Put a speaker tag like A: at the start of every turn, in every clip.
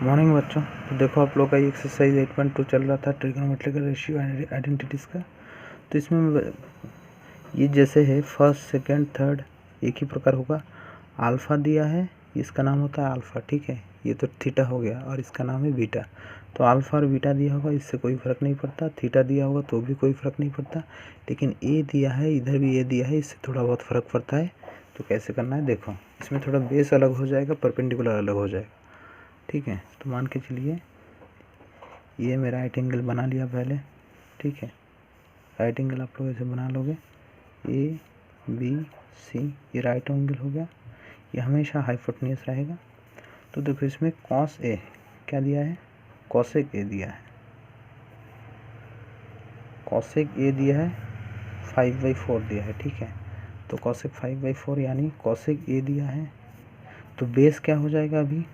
A: Morning बच्चों। तो देखो आप लोग का ये एक्सरसाइज 8.2 चल रहा था ट्रिग्नोमेट्रिकल रेशियो आइडेंटिटीज़ का। तो इसमें ये जैसे है फर्स्ट सेकंड थर्ड एक ही प्रकार होगा। अल्फ़ा दिया है, इसका नाम होता है अल्फ़ा, ठीक है। ये तो थीटा हो गया और इसका नाम है बीटा। तो अल्फ़ा और बीटा दिया होगा, इससे कोई फ़र्क नहीं पड़ता। थीटा दिया होगा तो भी कोई फ़र्क नहीं पड़ता। लेकिन ए दिया है, इधर भी ए दिया है, इससे थोड़ा बहुत फ़र्क पड़ता है। तो कैसे करना है देखो, इसमें थोड़ा बेस अलग हो जाएगा, परपेंडिकुलर अलग हो जाएगा, ठीक है। तो मान के चलिए ये मेरा राइट एंगल बना लिया पहले, ठीक है। राइट एंगल आप लोग ऐसे बना लोगे, ए बी सी, ये राइट एंगल हो गया। ये हमेशा हाइपोटेन्यूस रहेगा। तो देखो इसमें कॉस ए क्या दिया है, कॉसेक ए दिया है। कॉसेक ए दिया है 5/4 दिया है, ठीक है। तो कॉसेक 5/4 यानी कॉसेक ए दिया है। तो बेस क्या हो जाएगा, अभी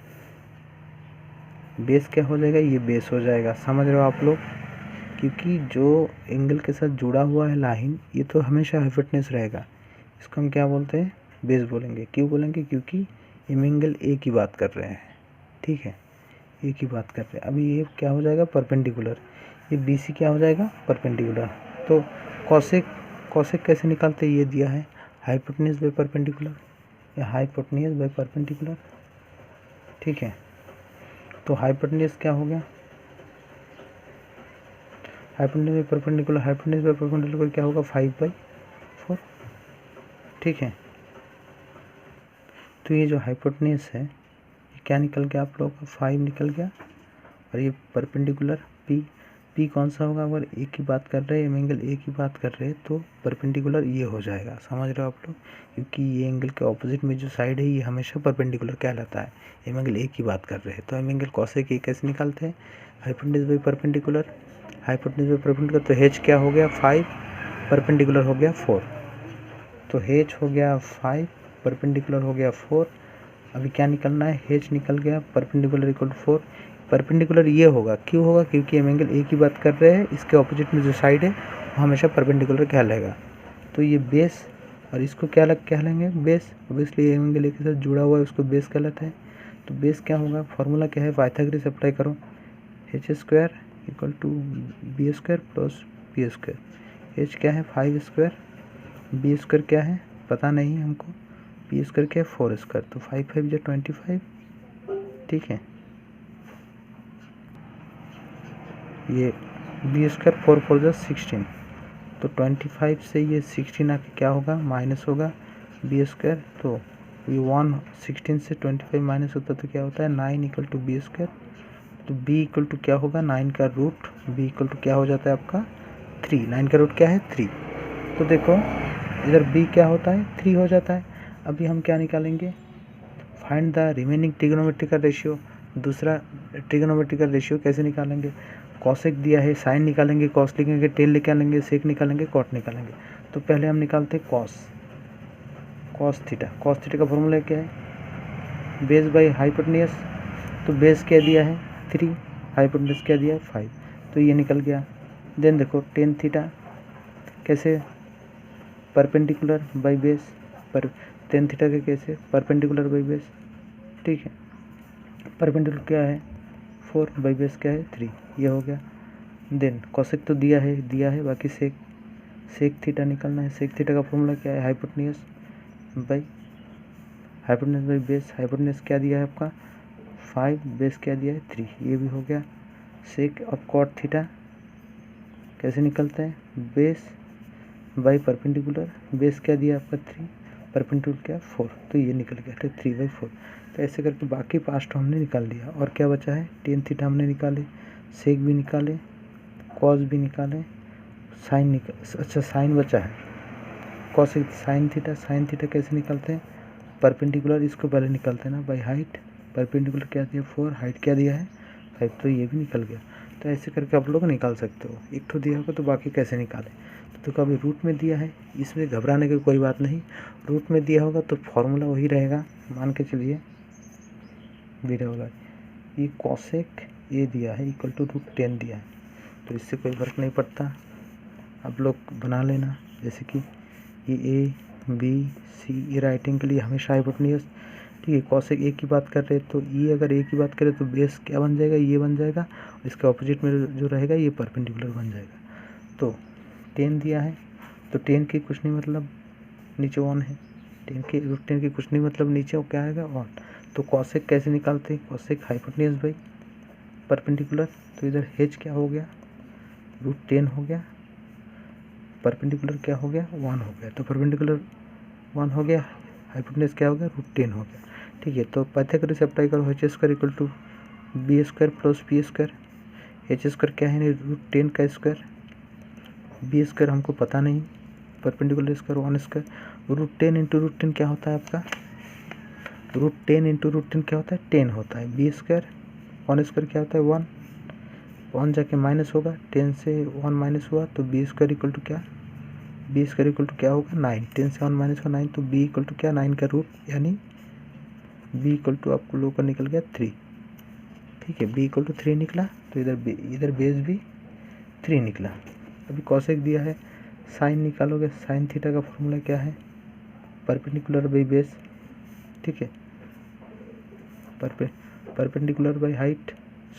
A: बेस क्या हो जाएगा, ये बेस हो जाएगा। समझ रहे हो आप लोग, क्योंकि जो एंगल के साथ जुड़ा हुआ है लाइन, ये तो हमेशा हाइपोटेन्यूस रहेगा। इसको हम क्या बोलते हैं, बेस बोलेंगे। क्यों बोलेंगे, क्योंकि हम एंगल ए की बात कर रहे हैं, ठीक है। ए की बात कर रहे हैं। अभी ये क्या हो जाएगा, परपेंडिकुलर। ये बी सी क्या हो जाएगा, परपेंडिकुलर। तो कॉसेक कॉसेक कैसे निकालते हैं, ये दिया है हाइपोटेन्यूस बाय परपेंडिकुलर, या हाइपोटेन्यूस बाय परपेंडिकुलर, ठीक है। तो हाइपोटेन्यूस क्या हो गया, hypotenuse by perpendicular, hypotenuse by perpendicular क्या होगा, 5/4, ठीक है। तो ये जो हाइपोटेन्यूस है ये क्या निकल गया आप लोगों का, 5 निकल गया। और ये परपेंडिकुलर पी कौन सा होगा, अगर ए की बात कर रहे हैं, एंगल ए की बात कर रहे हैं, तो परपेंडिकुलर ये हो जाएगा। समझ रहे हो आप लोग, क्योंकि ये एंगल के ऑपोजिट में जो साइड है ये हमेशा परपेंडिकुलर कहलाता है। एंगल ए की बात कर रहे हैं, तो हम एंगल कॉसेक ए कैसे निकालते हैं, hypotenuse by perpendicular. Hypotenuse by perpendicular, तो एच क्या हो गया 5, परपेंडिकुलर हो गया 4। तो एच हो गया 5, परपेंडिकुलर हो गया 4। अभी क्या निकलना है, एच निकल गया, परपेंडिकुलर इक्वल टू 4। परपेंडिकुलर ये होगा, क्यों होगा, क्योंकि हम एंगल ए की बात कर रहे हैं, इसके ऑपोजिट में जो साइड है वो हमेशा परपेंडिकुलर कहलाएगा। तो ये बेस, और इसको क्या कहलेंगे, बेस। ऑब्वियसली एंगल ए के साथ जुड़ा हुआ है, उसको बेस कहलाता है। तो बेस क्या होगा, फॉर्मूला क्या है, पाइथागोरस अप्लाई करो, H square equal to B square plus P square. H क्या है 5 स्क्वायर, बी स्क्वायर क्या है पता नहीं हमको, पी स्क्वायर क्या है 4 स्क्वायर। तो 5×5 = 25, ठीक है। ये बी स्क्वायर 4×4 = 16। तो 25 से ये 16 आके क्या होगा, माइनस होगा बी स्क्वायर। तो ये 16 से 25 माइनस होता है तो क्या होता है 9 इक्वल टू बी स्क्वायर। तो बी इक्वल टू क्या होगा, 9 का रूट, बी इक्वल टू क्या हो जाता है आपका 3। 9 का रूट क्या है 3। तो देखो इधर b क्या होता है 3 हो जाता है। अभी हम क्या निकालेंगे, find the remaining trigonometrical ratio. दूसरा ट्रिग्नोमेट्रिकल रेशियो कैसे निकालेंगे, कॉसेक दिया है, साइन निकालेंगे, कॉस निकालेंगे, टेन निकालेंगे, सेक निकालेंगे, कॉट निकालेंगे। तो पहले हम निकालते हैं कॉस थीटा। कॉस थीटा का फॉर्मूला क्या है, बेस बाई हाइपोटेन्यूस। तो बेस क्या दिया है 3, हाइपोटेन्यूस क्या दिया है 5। तो ये निकल गया। देन देखो टेन थीटा कैसे, परपेंडिकुलर बाई बेस, पर टेन थीटा के कैसे, परपेंडिकुलर बाई बेस, ठीक है। परपेंडिकुलर क्या है 4, बाई बेस क्या है 3, ये हो गया। देन कॉसेक तो दिया है, बाकी सेक थीटा निकालना है। सेक थीटा का फॉर्मूला क्या है, हाइपोटेन्यूस बाई बेस। हाइपोटेन्यूस क्या दिया है आपका 5, बेस क्या दिया है 3, ये भी हो गया। सेक ऑफ कॉट थीटा कैसे निकलता है, बेस बाई परपेंडिकुलर, बेस क्या दिया आपका 3, परपेंडिकुलर क्या 4। तो ये निकल गया, तो 3/4। तो ऐसे करके बाकी पास्ट हमने निकाल दिया। और क्या बचा है, टेन थीटा हमने निकाले, सेक भी निकाले, कॉस भी निकाले, साइन अच्छा साइन बचा है, कॉस साइन थीटा कैसे निकालते हैं, परपेंडिकुलर इसको पहले निकालते हैं ना बाई हाइट। परपेंडिकुलर क्या दिया 4, हाइट क्या दिया है 5, तो ये भी निकल गया। तो ऐसे करके आप लोग निकाल सकते हो। एक तो दिया होगा तो बाकी कैसे निकालें। तो कभी रूट में दिया है, इसमें घबराने की कोई बात नहीं। रूट में दिया होगा तो फॉर्मूला वही रहेगा। मान के चलिए बीटा वाला ये कॉसेक ए दिया है इक्वल टू √10 दिया है, तो इससे कोई फर्क नहीं पड़ता। आप लोग बना लेना, जैसे कि ये ए बी सी, ये राइटिंग के लिए हमेशा हाइपोटेन्यूस, ठीक है। कॉसेक ए की बात कर रहे हैं तो ये अगर ए की बात करें तो बेस क्या बन जाएगा, ये बन जाएगा, और इसके ऑपोजिट में जो रहेगा ये परपेंडिकुलर बन जाएगा। तो 10 दिया है तो 10 की कुछ नहीं मतलब नीचे 1 है, 10 की कुछ नहीं मतलब नीचे वो क्या आएगा 1। तो कॉसेक कैसे निकालते हैं, कॉसेक हाइपोटेन्यूज बाई परपेंडिकुलर, तो इधर h क्या हो गया √10 हो गया, परपेंडिकुलर क्या हो गया 1 हो गया, तो परपेंडिकुलर 1 हो गया, हाइपोटेन्यूज क्या हो गया √10 हो गया। ठीक है, तो पाइथागोरस से अप्लाई करो, h square equal to B square plus P square, H square क्या है √10 का स्क्वायर, बी स्क्वायर हमको पता नहीं, परपेंडिकुलर स्क्वायर 1 स्क्वायर, √10 इंटू √10 क्या होता है आपका, √10 इंटू √10 क्या होता है 10 होता है, बी स्क्वायर 1 स्क्वायर क्या होता है 1, 1 जाके माइनस होगा, 10 से 1 माइनस हुआ तो बी स्क्वायर इक्वल टू क्या, बी स्क्वायर इक्वल टू क्या होगा 9, 10 से 1 माइनस का 9, तो बी इक्वल टू क्या 9 का रूट, यानी बी इक्वल टू आपको लोग का निकल गया 3। ठीक है, बी इक्वल टू 3 निकला, तो इधर बेस भी 3 निकला। अभी कॉसेक दिया है, साइन निकालोगे, साइन थीटा का फॉर्मूला क्या है परपेंडिकुलर बाई बेस, ठीक है, perpendicular by height,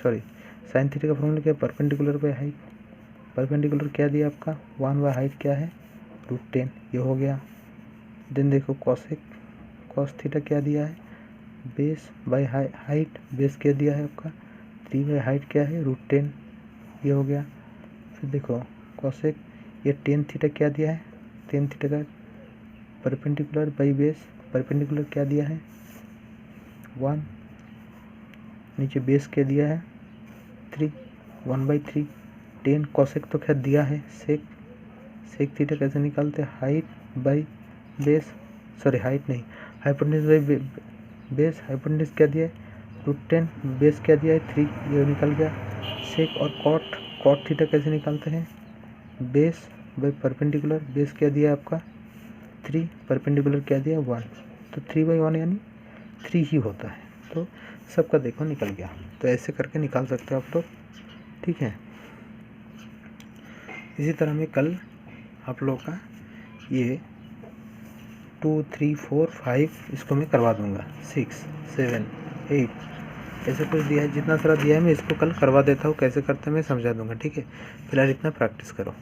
A: sorry sine theta का फॉर्मूला क्या है परपेंडिकुलर बाई हाइट, परपेंडिकुलर क्या दिया आपका 1 बाई हाइट क्या है √10, ये हो गया। देन देखो कॉसेक, कॉस थीटा क्या दिया है बेस बाई हाइट, बेस क्या दिया है आपका 3 बाई हाइट क्या है √10, ये हो गया। फिर देखो कॉसेक ये टेन थीटा क्या दिया है, टेन थीटा का परपेंडिकुलर बाई बेस, परपेंडिकुलर क्या दिया है 1, नीचे बेस क्या दिया है 3, 1/3, 10 कॉसेक तो खैर दिया है, सेक थीटा कैसे निकालते हैं height by base, sorry height नहीं हाइपोटेन्यूज बाई बेस, हाइपोटेन्यूज क्या दिया है √10, बेस क्या दिया है 3, ये निकल गया। सेक और कॉट थीटा कैसे निकालते हैं बेस बाई परपेंडिकुलर, बेस क्या दिया है आपका 3, परपेंडिकुलर क्या दिया 1, तो 3/1 यानी 3 ही होता है। तो सबका देखो निकल गया, तो ऐसे करके निकाल सकते हो आप लोग, ठीक है। इसी तरह में कल आप लोग का ये 2, 3, 4, 5 इसको मैं करवा दूंगा, 6, 7, 8 ऐसे कुछ दिया है, जितना सारा दिया है मैं इसको कल करवा देता हूँ, कैसे करते हैं मैं समझा दूंगा, ठीक है। फिलहाल इतना प्रैक्टिस करो।